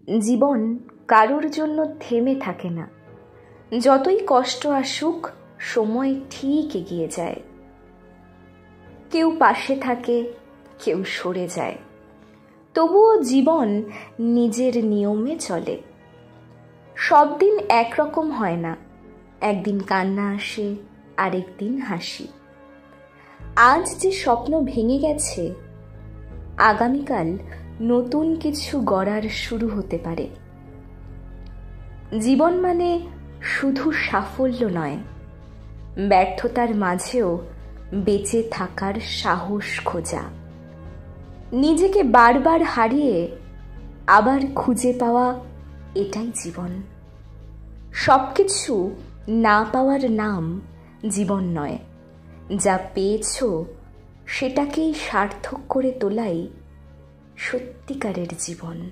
জীবন কারোর জন্য থেমে থাকে না। যতই কষ্ট আসুক, সময় ঠিক এগিয়ে যায়। কেউ পাশে থাকে, কেউ সরে যায়, তবুও জীবন নিজের নিয়মে চলে। সব দিন একরকম হয় না, একদিন কান্না আসে, আরেকদিন হাসি। আজ যে স্বপ্ন ভেঙে গেছে, আগামীকাল নতুন কিছু গড়ার শুরু হতে পারে। জীবন মানে শুধু সাফল্য নয়, ব্যর্থতার মাঝেও বেঁচে থাকার সাহস খোঁজা, নিজেকে বারবার হারিয়ে আবার খুঁজে পাওয়া, এটাই জীবন। সবকিছু না পাওয়ার নাম জীবন নয়, যা পেয়েছো সেটাকেই সার্থক করে তোলাই সত্যিকারের জীবন।